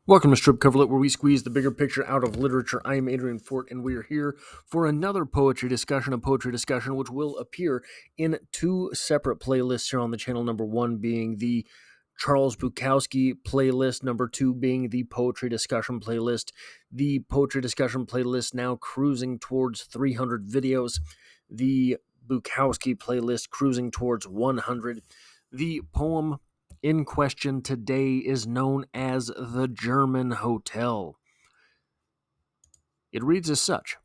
Welcome to Strip Coverlet, where we squeeze the bigger picture out of literature. I am Adrian Fort, and we are here for another poetry discussion, which will appear in two separate playlists here on the channel. Number one being the Charles Bukowski playlist, number two being the poetry discussion playlist. The poetry discussion playlist now cruising towards 300 videos. The Bukowski playlist cruising towards 100. The poem in question today is known as The German Hotel. It reads as such.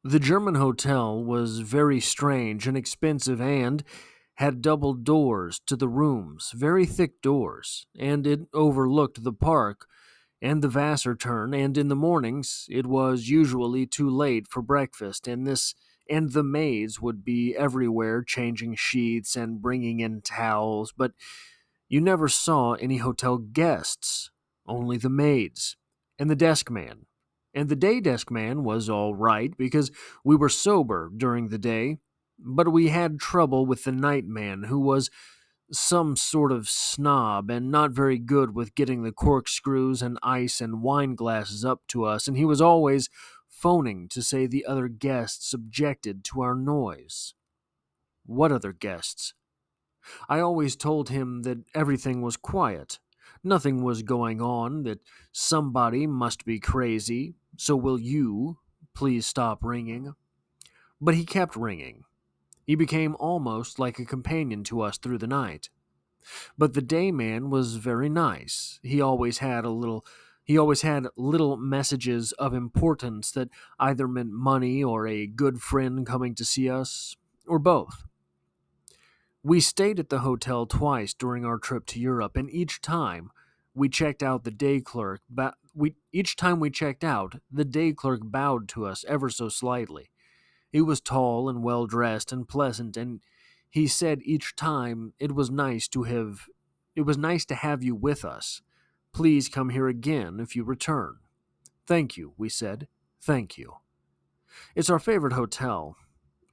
The German hotel was very strange and expensive and had double doors to the rooms, very thick doors, and it overlooked the park and the Wasserturm, and in the mornings it was usually too late for breakfast, and the maids would be everywhere changing sheets and bringing in towels, but you never saw any hotel guests, only the maids and the desk man. And the day desk man was all right because we were sober during the day, but we had trouble with the night man who was some sort of snob and not very good with getting the corkscrews and ice and wine glasses up to us, and he was always phoning to say the other guests objected to our noise. What other guests? I always told him that everything was quiet. Nothing was going on, that somebody must be crazy, so will you please stop ringing? But he kept ringing. He became almost like a companion to us through the night. But the day man was very nice. He always had little messages of importance that either meant money or a good friend coming to see us, or both. We stayed at the hotel twice during our trip to Europe, and each time we checked out, the day clerk bowed to us ever so slightly. He was tall and well dressed and pleasant, and he said each time it was nice to have you with us. Please come here again if you return. Thank you, we said. Thank you. It's our favorite hotel.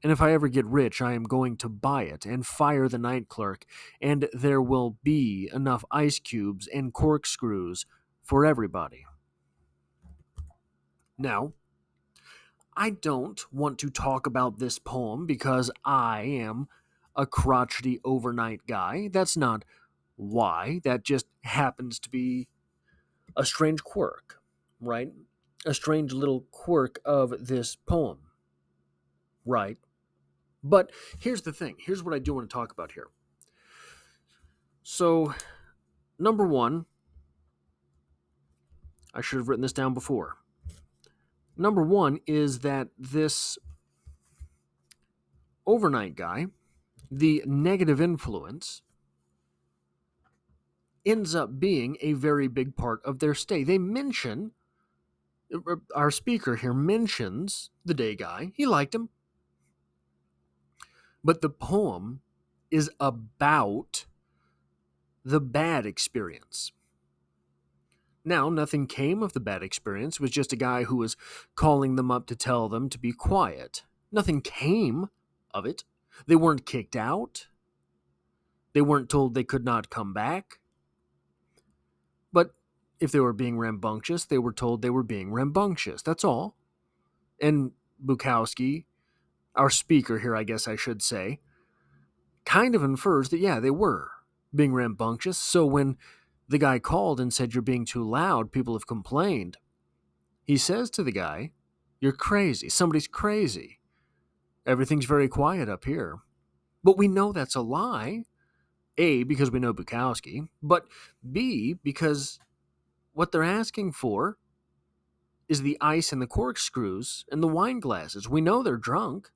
And if I ever get rich, I am going to buy it and fire the night clerk, and there will be enough ice cubes and corkscrews for everybody. Now, I don't want to talk about this poem because I am a crotchety overnight guy. That's not why. That just happens to be a strange quirk, right? A strange little quirk of this poem, right? But here's the thing. Here's what I do want to talk about here. So, number one, I should have written this down before. Number one is that this overnight guy, the negative influence, ends up being a very big part of their stay. Our speaker here mentions the day guy. He liked him. But the poem is about the bad experience. Now, nothing came of the bad experience. It was just a guy who was calling them up to tell them to be quiet. Nothing came of it. They weren't kicked out. They weren't told they could not come back. But if they were being rambunctious, they were told they were being rambunctious. That's all. And Bukowski, our speaker here, I guess I should say, kind of infers that, yeah, they were being rambunctious. So when the guy called and said, "You're being too loud, people have complained," he says to the guy, "You're crazy. Somebody's crazy. Everything's very quiet up here." But we know that's a lie. A, because we know Bukowski, but B, because what they're asking for is the ice and the corkscrews and the wine glasses. We know they're drunk.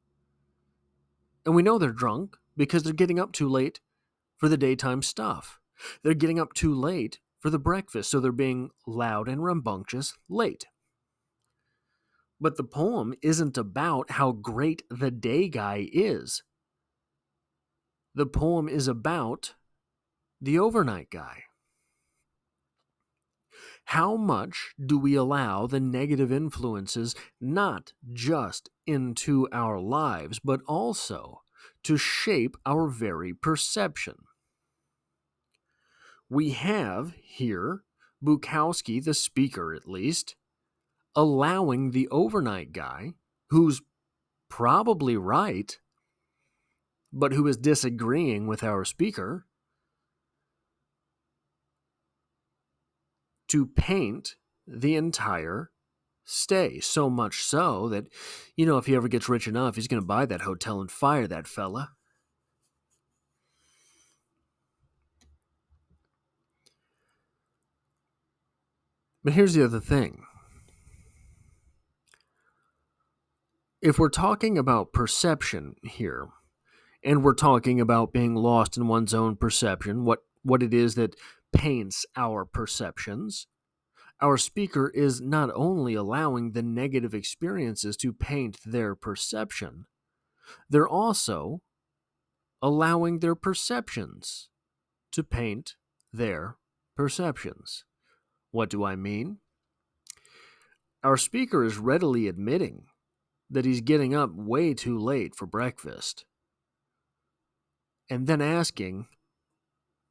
And we know they're drunk because they're getting up too late for the daytime stuff. They're getting up too late for the breakfast, so they're being loud and rambunctious late. But the poem isn't about how great the day guy is. The poem is about the overnight guy. How much do we allow the negative influences not just into our lives, but also to shape our very perception? We have here Bukowski, the speaker at least, allowing the overnight guy, who's probably right, but who is disagreeing with our speaker, to paint the entire stay. So much so that, if he ever gets rich enough, he's going to buy that hotel and fire that fella. But here's the other thing. If we're talking about perception here, and we're talking about being lost in one's own perception, what it is that paints our perceptions, our speaker is not only allowing the negative experiences to paint their perception, they're also allowing their perceptions to paint their perceptions. What do I mean? Our speaker is readily admitting that he's getting up way too late for breakfast, and then asking,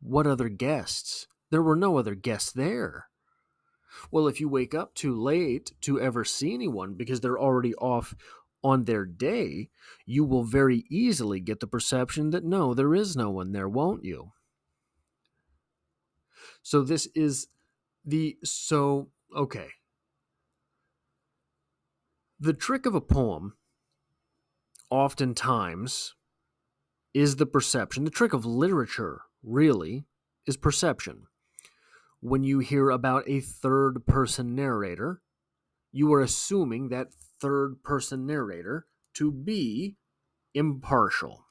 what other guests? There were no other guests there. Well, if you wake up too late to ever see anyone because they're already off on their day, you will very easily get the perception that no, there is no one there, won't you? So this is okay. The trick of a poem oftentimes is the perception. The trick of literature, really, is perception. When you hear about a third-person narrator, you are assuming that third-person narrator to be impartial.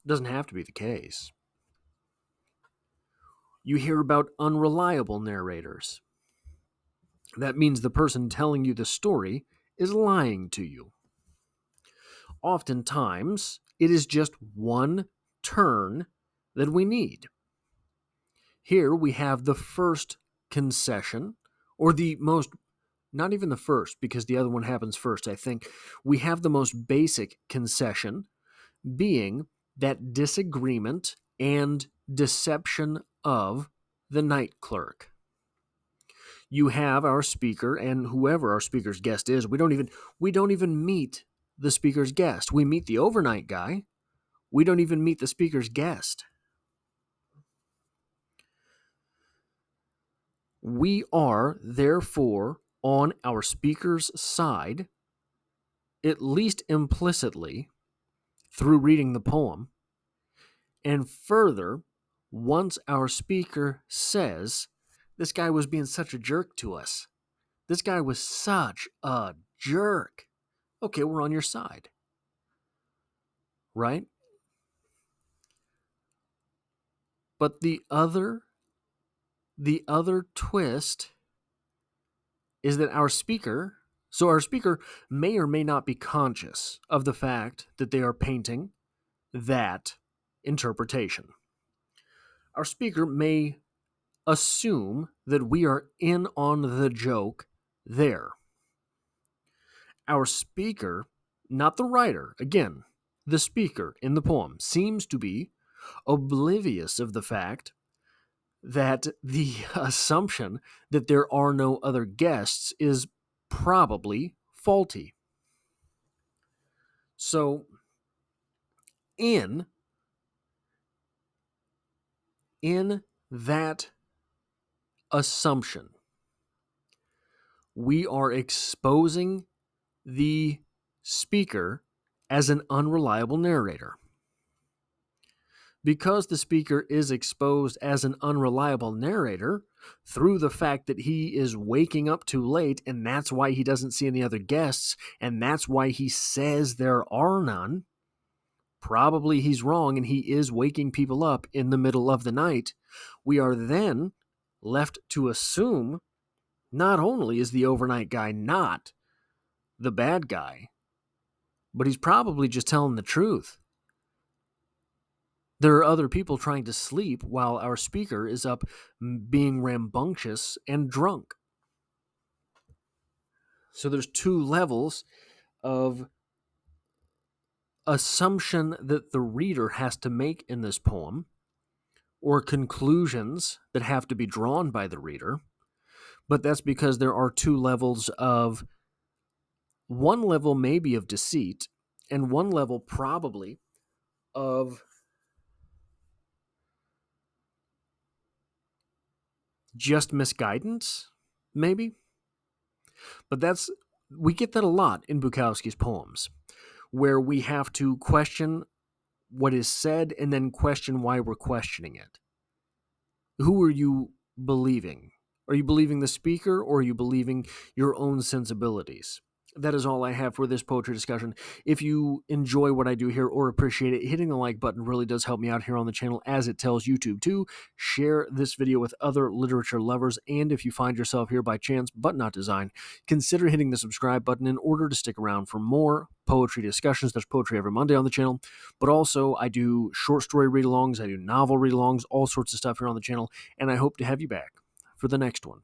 It doesn't have to be the case. You hear about unreliable narrators. That means the person telling you the story is lying to you. Oftentimes, it is just one turn that we need. Here we have the first concession, or the most, not even the first, because the other one happens first, I think. We have the most basic concession being that disagreement and deception of the night clerk. You have our speaker and whoever our speaker's guest is. We don't even meet the speaker's guest. We meet the overnight guy. We don't even meet the speaker's guest. We are, therefore, on our speaker's side, at least implicitly, through reading the poem. And further, once our speaker says, this guy was being such a jerk to us. This guy was such a jerk. Okay, we're on your side. Right? But the other twist is that our speaker may or may not be conscious of the fact that they are painting that interpretation. Our speaker may assume that we are in on the joke there. Our speaker, not the writer, again, the speaker in the poem, seems to be oblivious of the fact that the assumption that there are no other guests is probably faulty. So, in that assumption, we are exposing the speaker as an unreliable narrator. Because the speaker is exposed as an unreliable narrator through the fact that he is waking up too late, and that's why he doesn't see any other guests, and that's why he says there are none, probably he's wrong and he is waking people up in the middle of the night, we are then left to assume not only is the overnight guy not the bad guy, but he's probably just telling the truth. There are other people trying to sleep while our speaker is up being rambunctious and drunk. So there's two levels of assumption that the reader has to make in this poem, or conclusions that have to be drawn by the reader. But that's because there are two levels of, one level maybe of deceit, and one level probably of just misguidance, maybe. But we get that a lot in Bukowski's poems, where we have to question what is said and then question why we're questioning it. Who are you believing? Are you believing the speaker, or are you believing your own sensibilities? That is all I have for this poetry discussion. If you enjoy what I do here or appreciate it, hitting the like button really does help me out here on the channel, as it tells YouTube to share this video with other literature lovers. And if you find yourself here by chance, but not design, consider hitting the subscribe button in order to stick around for more poetry discussions. There's poetry every Monday on the channel, but also I do short story read-alongs, I do novel read-alongs, all sorts of stuff here on the channel, and I hope to have you back for the next one.